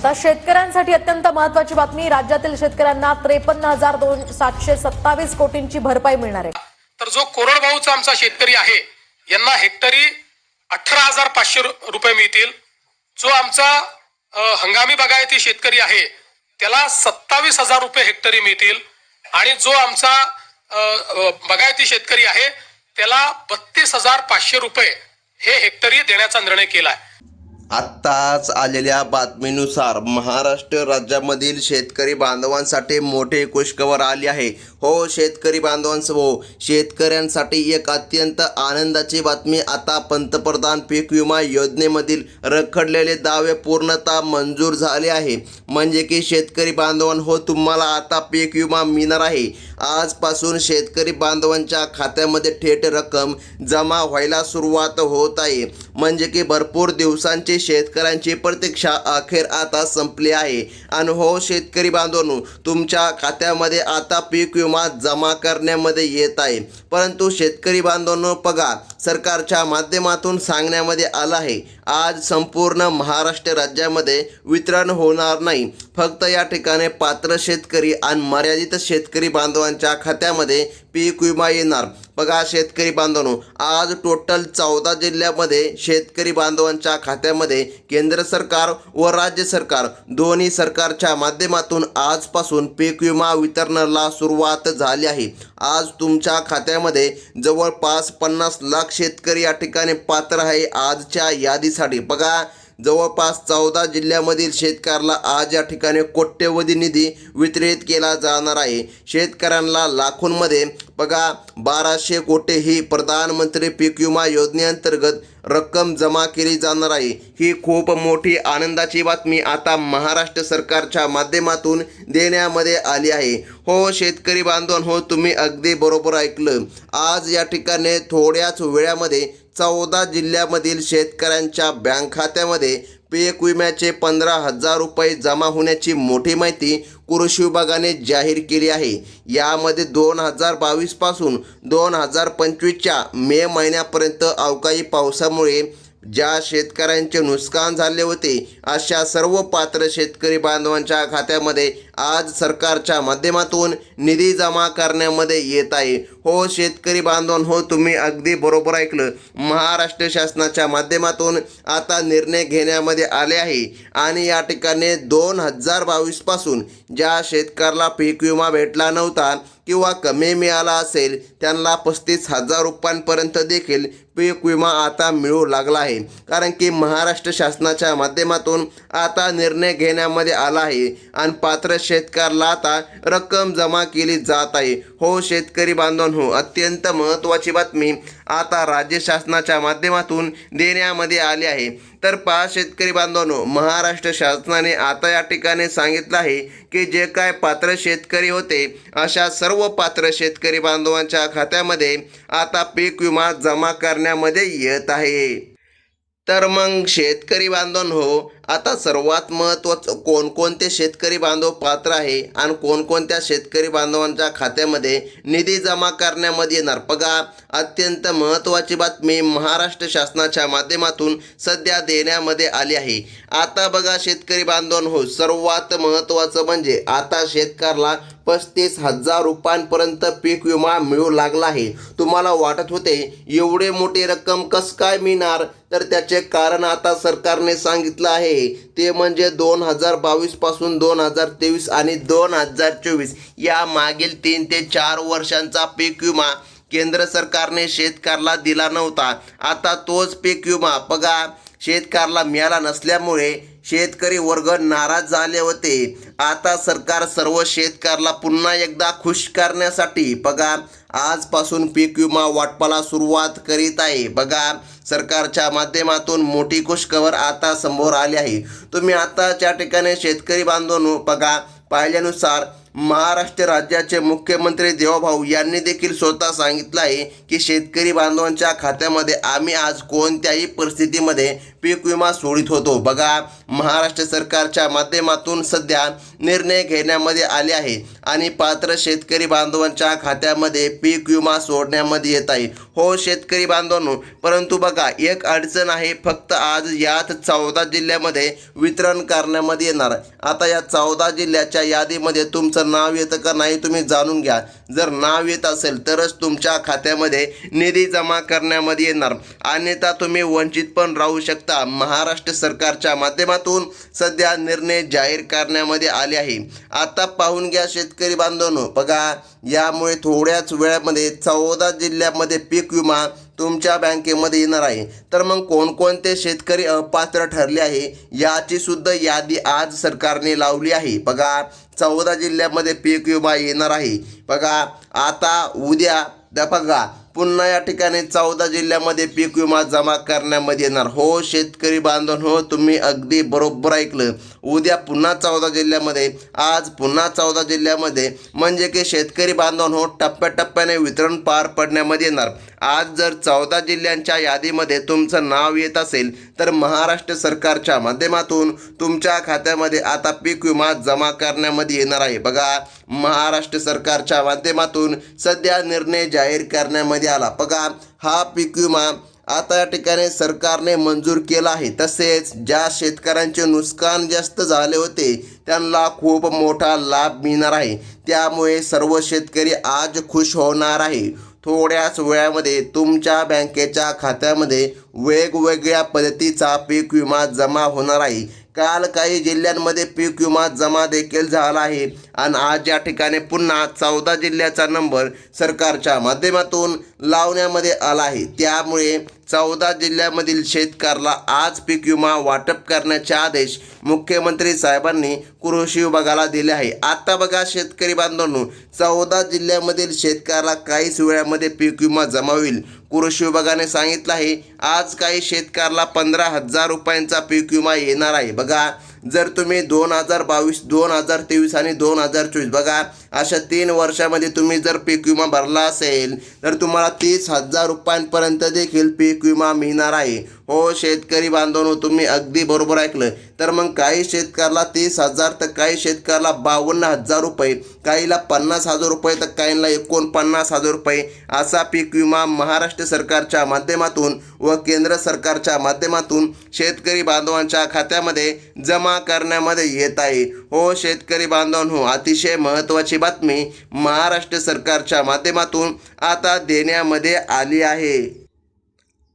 आता शेतकऱ्यांसाठी अत्यंत महत्त्वाची बातमी, राज्यातील शेतकऱ्यांना 53,727 कोटींची भरपाई मिळणार आहे। तर जो कोरडवाहूचा आमचा शेतकरी आहे यांना हेक्टरी 18,500 रुपये मिळतील। जो आमचा हंगामी बागायती शेतकरी आहे त्याला 27,000 रुपये हेक्टरी मिळतील आणि जो आमचा बागायती शेतकरी आहे त्याला 32,500 रुपये हे हेक्टरी देण्याचा निर्णय केला आहे। आत्ताच आलेल्या बातमीनुसार महाराष्ट्र राज्यामधील शेतकरी बांधवांसाठी मोठे खुशखबर आली आहे। हो शेतकरी बांधवांसो, शेतकऱ्यांसाठी एक अत्यंत आनंदाची बातमी। आता पंतप्रधान पीक विमा योजनेमधील रखडलेले दावे पूर्णतः मंजूर झाले आहे। म्हणजे की शेतकरी बांधवांनो, तुम्हाला आता पीक विमा मिळणार आहे। आजपासून शेतकरी बांधवांच्या खात्यामध्ये थेट रक्कम जमा व्हायला सुरुवात होत आहे। म्हणजे की भरपूर दिवसांची शेतकऱ्यांची प्रतीक्षा अखेर आता संपली आहे। आणि हो शेतकरी बांधवांनो, तुमच्या खात्यामध्ये आता पीक विमा जमा करण्यामध्ये येत आहे। परंतु शेतकरी बांधवांनो बघा, सरकारच्या माध्यमातून सांगण्यामध्ये आलं आहे आज संपूर्ण महाराष्ट्र राज्यामध्ये वितरण होणार नाही। फक्त या ठिकाणी पात्र शेतकरी आणि मर्यादित शेतकरी बांधवांच्या खात्यामध्ये पीक विमा येणार। बघा शेतकरी बांधवांनो, आज टोटल 14 जिल्ह्यामध्ये शेतकरी बांधवांच्या खात्यामध्ये केंद्र सरकार व राज्य सरकार दोन्ही सरकारच्या माध्यमातून आजपासून पीक विमा वितरणाला सुरुवात झाली आहे। आज तुमच्या खात्यामध्ये जवळपास 50 लाख शेतकरी या ठिकाणी पात्र आहे आजच्या यादीसाठी। बघा जवळपास 14 जिल्ह्यामधील शेतकऱ्याला आज या ठिकाणी कोट्यवधी निधी वितरित केला जाणार आहे। शेतकऱ्यांना लाखोंमध्ये बघा 1200 कोटी ही प्रधानमंत्री पीक विमा योजनेअंतर्गत रक्कम जमा केली जाणार आहे। ही खूप मोठी आनंदाची बातमी आता महाराष्ट्र सरकारच्या माध्यमातून देण्यामध्ये आली आहे। हो शेतकरी बांधवांनो, तुम्ही अगदी बरोबर ऐकलं। आज या ठिकाणी थोड्याच वेळामध्ये 14 जिल्ह्यामधील शेतकऱ्यांच्या बँक खात्यामध्ये पीक विम्याचे 15,000 रुपये जमा होण्याची मोठी माहिती कृषी विभागाने जाहीर केली आहे। यामध्ये 2022 पासून 2025च्या मे महिन्यापर्यंत अवकाळी पावसामुळे ज्या शेतकऱ्यांचे नुकसान झाले होते अशा सर्व पात्र शेतकरी बांधवांच्या खात्यामध्ये आज सरकारच्या माध्यमातून निधी जमा करण्यामध्ये येत आहे। हो शेतकरी बांधवांनो, तुम्ही अगदी बरोबर ऐकलं। महाराष्ट्र शासनाच्या माध्यमातून आता निर्णय घेण्यामध्ये आले आहे आणि या ठिकाणी 2022 पासून ज्या शेतकऱ्याला पीक विमा भेटला नव्हता किंवा कमी मिळाला असेल त्यांना 35,000 रुपयांपर्यंत देखील पीक विमा आता मिळू लागला आहे। कारण की महाराष्ट्र शासनाच्या माध्यमातून आता निर्णय घेण्यामध्ये आला आहे आणि पात्र शेतकऱ्याला आता रक्कम जमा केली जात आहे। हो शेतकरी बांधवांनो, अत्यंत महत्त्वाची बातमी आता राज्य शासनाच्या माध्यमातून देण्यामध्ये आली आहे। तर पहा शेतकरी बांधवांनो, महाराष्ट्र शासनाने आता या ठिकाणी सांगितलं आहे की जे काय पात्र शेतकरी होते अशा सर्व पात्र शेतकरी बांधवांच्या खात्यामध्ये आता पीक विमा जमा करण्यामध्ये येत आहे। तर मग शेतकरी बांधवांनो, आता सर्वात महत्त्वाचं कोणकोणते शेतकरी बांधव पात्र आहे आणि कोणकोणत्या शेतकरी बांधवांच्या खात्यामध्ये निधी जमा करण्यामध्ये येणार। बघा अत्यंत महत्त्वाची बातमी महाराष्ट्र शासनाच्या माध्यमातून सध्या देण्यामध्ये आली आहे। आता बघा शेतकरी बांधवांनो, सर्वात महत्त्वाचं म्हणजे आता शेतकऱ्याला 35,000 रुपयांपर्यंत पीक विमा मिळू लागला आहे। तुम्हाला वाटत होते एवढे मोठी रक्कम कसं काय मिळणार, तर त्याचे कारण आता सरकारने सांगितलं आहे। ते म्हणजे 2022 पासून 2023 आणि 2024 या मागील 3 ते 4 वर्षांचा पीक विमा केंद्र सरकारने शेतकऱ्याला दिला नव्हता। आता तोच पीक विमा बघा शेतकऱ्याला मिळाला नसल्यामुळे शेतकरी वर्ग नाराज झाले होते। आता सरकार सर्व शेतकऱ्याला पुन्हा एकदा खुश करण्यासाठी बघा आजपासून पीक विमा वाटपाला सुरुवात करीत आहे। बघा सरकारच्या माध्यमातून मोठी खुशखबर आता समोर आली आहे। तुम्ही आताच्या ठिकाणी शेतकरी बांधवांनो बघा पाहिल्यानुसार महाराष्ट्र राज्याचे मुख्यमंत्री देवाभाऊ यांनी देखील स्वतः सांगितलं आहे की शेतकरी बांधवांच्या खात्यामध्ये आम्ही आज कोणत्याही परिस्थितीमध्ये पीक विमा सोडित होतो। बघा महाराष्ट्र सरकारच्या माध्यमातून सध्या निर्णय घेण्यामध्ये आले आहे आणि पात्र शेतकरी बांधवांच्या खात्यामध्ये पीक विमा सोडण्यामध्ये येत आहे। हो शेतकरी बांधवांनो, परंतु बघा एक अडचण आहे, फक्त आज यात 14 जिल्ह्यामध्ये वितरण करण्यामध्ये येणार. आता या 14 जिल्ह्याच्या यादीमध्ये तुमचं नाव येतं का नाही तुम्ही जाणून घ्या. जर नाव येत असेल तरच तुमच्या खात्यामध्ये निधी जमा करण्यामध्ये येणार, अन्यथा तुम्ही वंचित पण राहू शकता. महाराष्ट्र सरकारच्या माध्यमातून सध्या निर्णय जाहीर करण्यामध्ये आले आहे. आता पाहून घ्या शेतकरी बांधवांनो, बघा यामुळे थोड्याच वेळामध्ये 14 जिल्ह्यामध्ये पीक विमा तुमच्या बँकेमध्ये येणार आहे. तर मग कोणकोणते शेतकरी अपात्र ठरले आहे याची सुद्धा यादी आज सरकारने लावली आहे. बघा 14 जिल्ह्यामध्ये पीक विमा येणार आहे. बघा आता उद्या बघा पुन्हा या ठिकाणी 14 जिल्ह्यामध्ये पीक विमा जमा करण्यामध्ये येणार. हो शेतकरी बांधवांनो, तुम्ही अगदी बरोबर ऐकलं. उद्या पुन्हा 14 जिल्ह्यामध्ये, आज पुन्हा 14 जिल्ह्यामध्ये, म्हणजे की शेतकरी बांधवांनो टप्प्याटप्प्याने वितरण पार पडण्यामध्ये येणार. आज जर 14 जिल्ह्यांच्या यादीमध्ये तुमचं नाव येत असेल तर महाराष्ट्र सरकारच्या माध्यमातून तुमच्या खात्यामध्ये आता पीक विमा जमा करण्यामध्ये येणार आहे. बघा महाराष्ट्र सरकारच्या माध्यमातून सध्या निर्णय जाहीर करण्यामध्ये आला. बघा हा पीक विमा आता या ठिकाणी सरकारने मंजूर केला आहे. तसेच ज्या शेतकऱ्यांचे नुकसान जास्त झाले होते त्यांना खूप मोठा लाभ मिळणार आहे. त्यामुळे सर्व शेतकरी आज खुश होणार आहे. थोड्याच वेळामध्ये तुमच्या बँकेच्या खात्यामध्ये वेगवेगळ्या पद्धतीचा पीक विमा जमा होणार आहे. काल काही जिल्ह्यांमध्ये पीक विमा जमा देखील झाला आहे आणि आज या ठिकाणी पुन्हा 14 जिल्ह्याचा नंबर सरकारच्या माध्यमातून लावण्यामध्ये आला आहे. त्यामुळे 14 जिल्ह्यामधील शेतकऱ्याला आज पीक विमा वाटप करण्याचे आदेश मुख्यमंत्री साहेबांनी कृषी विभागाला दिले आहे. आता बघा शेतकरी बांधवांनो, 14 जिल्ह्यामधील शेतकऱ्याला काहीच वेळामध्ये पीक विमा जमा होईल. कृषी विभागाने सांगितलं आहे आज काही शेतकऱ्याला 15,000 रुपयांचा पीक विमा येणार आहे. बघा जर तुम्ही 2022, 2023 आणि 2024 बघा अशा 3 वर्षामध्ये तुम्ही जर पीक विमा भरला असेल तर तुम्हाला 30,000 रुपयांपर्यंत देखील पीक विमा मिळणार आहे. हो शेतकरी बांधवांनो, तुम्ही अगदी बरोबर ऐकलं. तर मग काही शेतकऱ्याला 30,000 तर काही शेतकऱ्याला 52,000 रुपये, काहीला 50,000 रुपये तर काहींना 49,000 रुपये असा पीक विमा महाराष्ट्र सरकारच्या माध्यमातून व केंद्र सरकारच्या माध्यमातून शेतकरी बांधवांच्या खात्यामध्ये जमा करण्यामध्ये येत आहे. हो शेतकरी बांधवांनो, अतिशय महत्त्वाची बातमी महाराष्ट्र सरकारच्या माध्यमातून आता देण्यामध्ये आली आहे.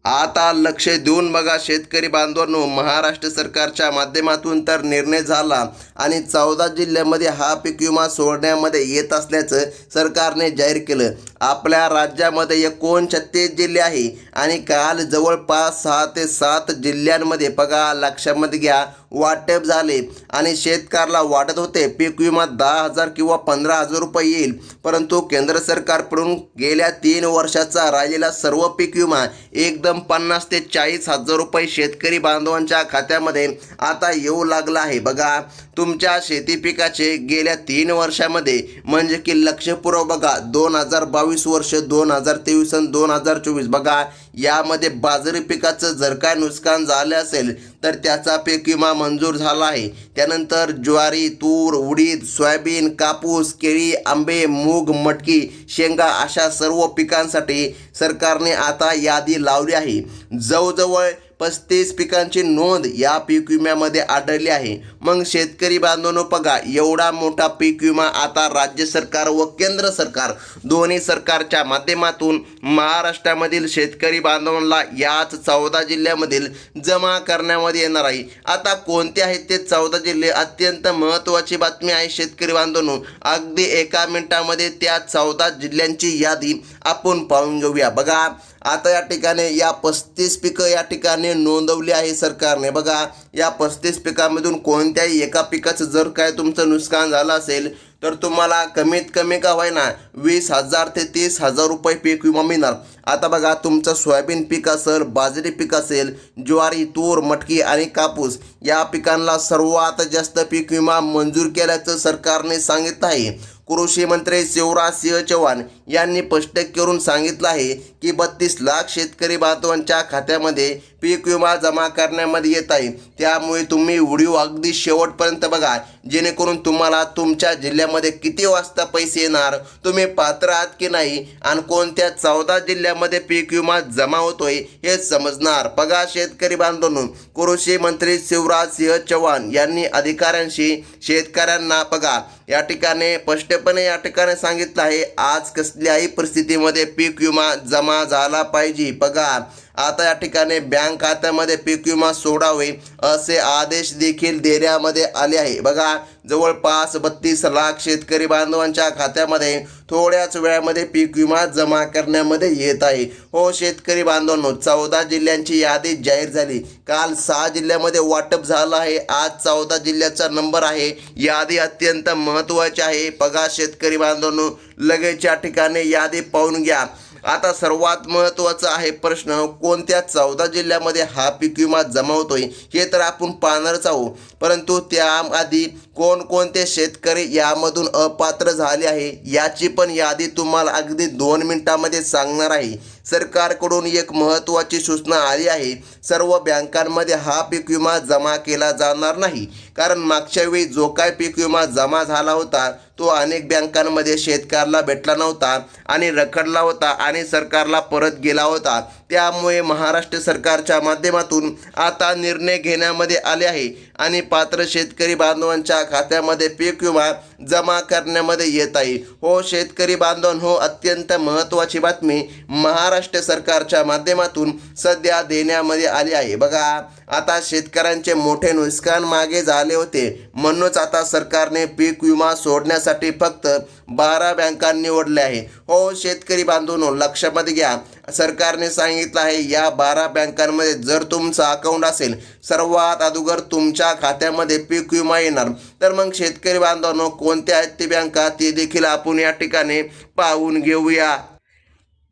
आता लक्ष देऊन बघा शेतकरी बांधवांनो, महाराष्ट्र सरकारच्या माध्यमातून तर निर्णय झाला आणि 14 जिल्ह्यामध्ये हा पीक विमा सोडण्यामध्ये येत असल्याचं सरकारने जाहीर केलं. आपल्या राज्यामध्ये 39 जिल्हे आहे आणि काल जवळपास 6 ते 7 जिल्ह्यांमध्ये बघा लक्षामध्ये घ्या वाटप झाले आणि शेतकऱ्याला वाटत होते पीक विमा 10,000 किंवा 15,000 रुपये येईल, परंतु केंद्र सरकारकडून गेल्या 3 वर्षाचा राहिलेला सर्व पीक विमा एकदम 50,000 ते 40,000 रुपये शेतकरी बांधवांच्या खात्यामध्ये आता येऊ लागला आहे. बघा तुमच्या शेती पिकाचे गेल्या 3 वर्षामध्ये म्हणजे की लक्षपूर्वक बघा 2022 वर्ष, 2023 आणि 2024 बघा यामध्ये बाजरी पिकाचं जर काय नुकसान झालं असेल तर त्याचा पीक विमा मंजूर झाला आहे. त्यानंतर ज्वारी, तूर, उडीद, सोयाबीन, कापूस, केळी, आंबे, मूग, मटकी, शेंगा अशा सर्व पिकांसाठी सरकारने आता यादी लावली आहे. जवळजवळ 35 पिकांची नोंद या पीक विम्यामध्ये आढळली आहे. मग शेतकरी बांधवांनो बघा एवढा मोठा पीक विमा आता राज्य सरकार व केंद्र सरकार दोन्ही सरकारच्या माध्यमातून महाराष्ट्रामधील शेतकरी बांधवांना याच 14 जिल्ह्यामधील जमा करण्यामध्ये येणार आहे. आता कोणते आहेत ते 14 जिल्हे? अत्यंत महत्त्वाची बातमी आहे शेतकरी बांधवांनो. अगदी एका मिनिटामध्ये त्या 14 जिल्ह्यांची यादी आपण पाहून घेऊया. बघा आता या ठिकाणी या 35 पिकं या ठिकाणी नोंदवली आहे सरकारने. बघा या 35 पिकांमधून कोणत्याही एका पिकाचं जर काय तुमचं नुकसान झालं असेल तर तुम्हाला कमीत कमी का होईना 20,000 ते 30,000 रुपये पीक विमा मिळणार. आता बघा तुमचं सोयाबीन पीक असेल, बाजरी पीक असेल, ज्वारी, तूर, मटकी आणि कापूस या पिकांना सर्वात जास्त पीक विमा मंजूर केल्याचं सरकारने सांगितलं आहे. कृषी मंत्री शिवराज सिंह चौहान यांनी स्पष्ट करून सांगितलं आहे की 32 लाख शेतकरी बांधवांच्या खात्यामध्ये पीक विमा जमा करण्यामध्ये येत आहे। त्यामुळे तुम्ही व्हिडिओ अगदी शेवटपर्यंत बघा, जेणेकरून तुम्हाला तुमच्या जिल्ह्यामध्ये किती वाजता पैसे येणार, तुम्ही पात्र आहात की नाही आणि कोणत्या 14 जिल्ह्यामध्ये पीक विमा जमा होतोय हे समजणार। बघा शेतकरी बांधवांनो, कृषी मंत्री शिवराज सिंह चौहान यांनी अधिकाऱ्यांशी शेतकऱ्यांना बघा या ठिकाणी स्पष्टपणे या ठिकाणी सांगितलं आहे, आज कसल्याही परिस्थितीमध्ये पीक विमा जमा झाला पाहिजे। बघा आता या ठिकाणी बँक खात्यामध्ये पीक विमा सोडावे असे आदेश देखील देण्यामध्ये आले आहे। बघा जवळपास 32 लाख शेतकरी बांधवांच्या खात्यामध्ये थोड्याच वेळामध्ये पीक विमा जमा करण्यामध्ये येत आहे। हो शेतकरी बांधवांनो, 14 जिल्ह्यांची यादी जाहीर झाली, काल 6 जिल्ह्यामध्ये वाटप झालं आहे, आज 14 जिल्ह्याचा नंबर आहे। यादी अत्यंत महत्त्वाची आहे। बघा शेतकरी बांधवांनो, लगेच या ठिकाणी यादी पाहून घ्या। आता सर्वात महत्त्वाचा आहे प्रश्न, कोणत्या 14 जिल्ह्यामध्ये हा पीक विमा जमा होतोय हे तर आपण पाहणारच आहोत, परंतु त्याआधी कोणकोणते शेतकरी यामधून अपात्र झाले आहे याची पण यादी तुम्हाला अगदी 2 मिनिटांमध्ये सांगणार आहे। सरकारकडून एक महत्त्वाची सूचना आली आहे, सर्व बँकांमध्ये हा पीक विमा जमा केला जाणार नाही, कारण मागच्या वेळी जो काय पीक विमा जमा झाला होता तो अनेक बँकांमध्ये शेतकऱ्याला भेटला नव्हता आणि रखडला होता आणि सरकारला परत गेला होता। त्यामुळे महाराष्ट्र सरकारच्या माध्यमातून आता निर्णय घेण्यामध्ये आले आहे आणि पात्र शेतकरी बांधवांच्या खात्यामध्ये पीक विमा जमा करण्यामध्ये येत आहे। हो शेतकरी बांधवांनो, अत्यंत महत्त्वाची बातमी महाराष्ट्र सरकारच्या माध्यमातून सध्या देण्यामध्ये आली आहे। बघा आता शेतकऱ्यांचे मोठे नुकसान मागे झाले होते, म्हणूनच आता सरकारने पीक विमा सोडण्यासाठी फक्त 12 बँका निवडल्या आहे। हो शेतकरी बांधवांनो, लक्षामध्ये घ्या, सरकारने सांगितलं आहे या 12 बँकांमध्ये जर तुमचं अकाउंट असेल, सर्वात अगोदर तुमच्या खात्यामध्ये पीक विमा येणार। तर मग शेतकरी बांधवांनो, कोणत्या आहेत ती बँका ते देखील आपण या ठिकाणी पाहून घेऊया।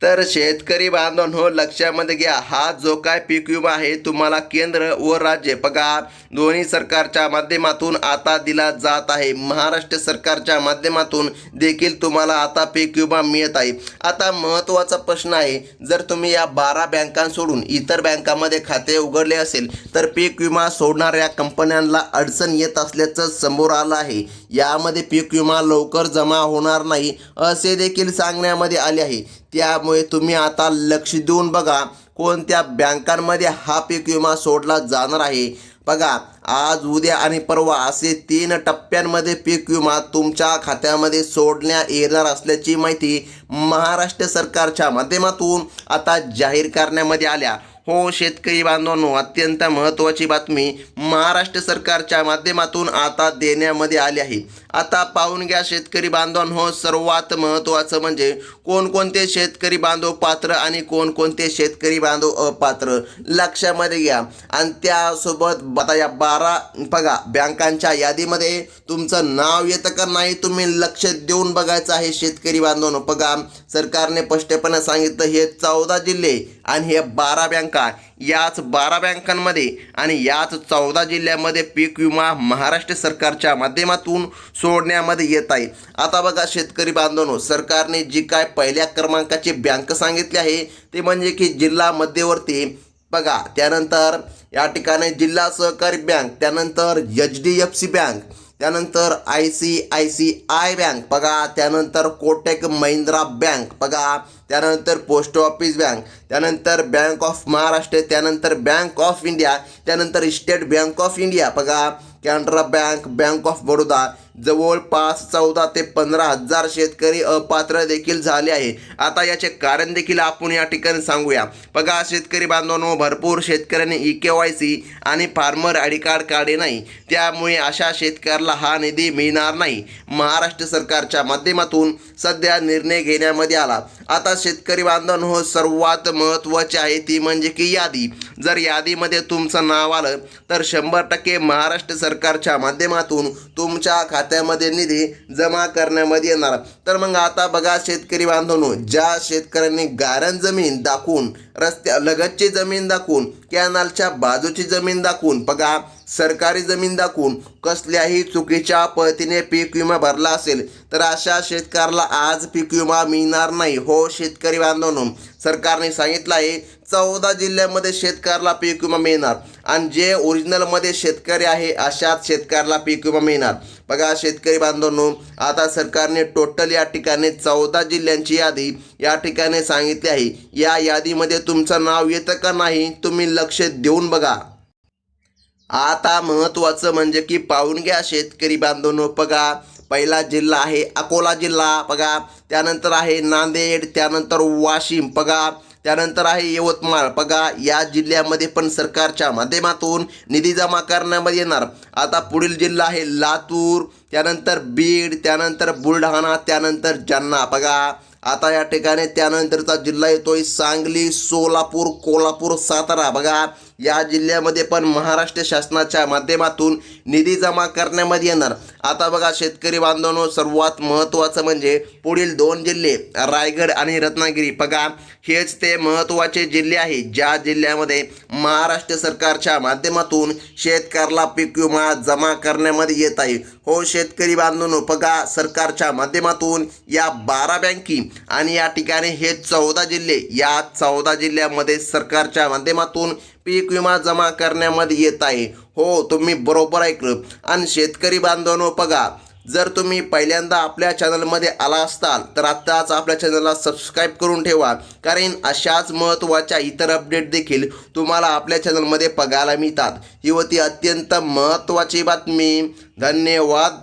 तर शेतकरी बांधवांनो, लक्षामध्ये घ्या, हा जो काय पीक विमा आहे तुम्हाला केंद्र व राज्य बघा दोन्ही सरकारच्या माध्यमातून आता दिला जात आहे। महाराष्ट्र सरकारच्या माध्यमातून देखील तुम्हाला आता पीक विमा मिळत आहे। आता महत्त्वाचा प्रश्न आहे, जर तुम्ही या 12 बँकांसोडून इतर बँकांमध्ये खाते उघडले असेल तर पीक विमा सोडणाऱ्या कंपन्यांना अडचण येत असल्याचं समोर आलं आहे। यामध्ये पीक विमा लवकर जमा होणार नाही असे देखील सांगण्यामध्ये आले आहे। त्यामुळे तुम्ही आता लक्ष देऊन बघा कोणत्या बँकांमध्ये हा पीक विमा सोडला जाणार आहे। बघा आज उद्या आणि परवा असे 3 टप्प्यांमध्ये पीक विमा तुमच्या खात्यामध्ये सोडण्यात येणार असल्याची माहिती महाराष्ट्र सरकारच्या माध्यमातून आता जाहीर करण्यामध्ये आल्या। हो शेतकरी बांधवांनो, अत्यंत महत्त्वाची बातमी महाराष्ट्र सरकारच्या माध्यमातून आता देण्यामध्ये आली आहे। आता पाहून घ्या शेतकरी बांधवांनो, सर्वात महत्त्वाचं म्हणजे कोणकोणते शेतकरी बांधव पात्र आणि कोणकोणते शेतकरी बांधव अपात्र लक्षामध्ये घ्या। आणि त्यासोबत आता या 12 बघा बँकांच्या यादीमध्ये तुमचं नाव येतं का नाही तुम्ही लक्ष देऊन बघायचं आहे शेतकरी बांधवांनो। बघा सरकारने स्पष्टपणे सांगितलं हे 14 जिल्हे आणि हे 12 बँका, याच 12 बँकांमध्ये आणि याच 14 जिल्ह्यामध्ये पीक विमा महाराष्ट्र सरकारच्या माध्यमातून सोडण्यामध्ये येत आहे। आता बघा शेतकरी बांधवांनो, सरकारने जी काय पहिल्या क्रमांकाची बँक सांगितली आहे ते म्हणजे की जिल्हा मध्यवर्ती बघा, त्यानंतर या ठिकाणी जिल्हा सहकारी बँक, त्यानंतर HDFC बँक, त्यानंतर ICICI बँक बघा, त्यानंतर कोटक महिंद्रा बँक बघा, त्यानंतर पोस्ट ऑफिस बँक, त्यानंतर बँक ऑफ महाराष्ट्र, त्यानंतर बँक ऑफ इंडिया, त्यानंतर स्टेट बँक ऑफ इंडिया बघा, Canara bank, bank of Baroda. जवळपास 14 ते 15 हजार शेतकरी अपात्र देखील झाले आहे। आता याचे कारण देखील आपण या ठिकाणी सांगूया। बघा शेतकरी बांधवांनो, भरपूर शेतकऱ्यांनी EKYC आणि फार्मर आय डी कार्ड काढले नाही, त्यामुळे अशा शेतकऱ्याला हा निधी मिळणार नाही। महाराष्ट्र सरकारच्या माध्यमातून सध्या निर्णय घेण्यामध्ये आला। आता शेतकरी बांधवांनो, सर्वात महत्त्वाचे आहे ती म्हणजे की यादी। जर यादीमध्ये तुमचं नाव आलं तर 100% महाराष्ट्र सरकारच्या माध्यमातून तुमच्या खात्यामध्ये निधी जमा करण्यामध्ये येणार. तर मग आता बघा शेतकरी बांधवांनो, ज्या शेतकऱ्यांनी गारण जमीन दाखवून, रस्त्या लगतची जमीन दाखवून, कॅनलच्या बाजूची जमीन दाखवून, बघा सरकारी जमीन दाखवून कसल्याही चुकीच्या पद्धतीने पीक विमा भरला असेल तर अशा शेतकऱ्याला आज पीक विमा मिळणार नाही. हो शेतकरी बांधवांनो, सरकारने सांगितलं आहे 14 जिल्ह्यामध्ये शेतकऱ्याला पीक विमा मिळणार आणि जे ओरिजिनलमध्ये शेतकरी आहे अशाच शेतकऱ्याला पीक विमा मिळणार. बघा शेतकरी बांधवांनो, आता सरकारने टोटल या ठिकाणी 14 जिल्ह्यांची यादी या ठिकाणी सांगितली आहे. या यादीमध्ये तुमचं नाव येतं का नाही तुम्ही लक्ष देऊन बघा. आता महत्त्वाचं म्हणजे की पाहून घ्या शेतकरी बांधवांनो, बघा पहिला जिल्हा आहे अकोला जिल्हा, बघा त्यानंतर आहे नांदेड, त्यानंतर वाशिम, बघा त्यानंतर आहे यवतमाळ. बघा या जिल्ह्यामध्ये पण सरकारच्या माध्यमातून निधी जमा करण्यामध्ये येणार. आता पुढील जिल्हा आहे लातूर, त्यानंतर बीड, त्यानंतर बुलढाणा, त्यानंतर जालना. बघा आता या ठिकाणी त्यानंतरचा जिल्हा येतोय सांगली, सोलापूर, कोल्हापूर, सातारा. बघा या जिल्ह्यामध्ये पण महाराष्ट्र शासनाच्या माध्यमातून निधी जमा करण्यामध्ये येणार. आता बघा शेतकरी बांधवांनो, सर्वात महत्त्वाचं म्हणजे पुढील 2 जिल्हे रायगड आणि रत्नागिरी. बघा हेच ते महत्त्वाचे जिल्हे आहे ज्या जिल्ह्यामध्ये महाराष्ट्र सरकारच्या माध्यमातून शेतकऱ्याला पीक विमा जमा करण्यामध्ये येत आहे. हो शेतकरी बांधवांनो, बघा सरकारच्या माध्यमातून या 12 बँकी आणि या ठिकाणी हे 14 जिल्हे, या 14 जिल्ह्यामध्ये सरकारच्या माध्यमातून पीक विमा जमा करण्यामध्ये येत आहे. हो तुम्ही बरोबर ऐकलं. आणि शेतकरी बांधवांनो, बघा जर तुम्ही पहिल्यांदा आपल्या चॅनलमध्ये आला असताल तर आत्ताच आपल्या चॅनलला सबस्क्राईब करून ठेवा, कारण अशाच महत्त्वाच्या इतर अपडेट देखील तुम्हाला आपल्या चॅनलमध्ये बघायला मिळतात. ही होती अत्यंत महत्त्वाची बातमी. धन्यवाद.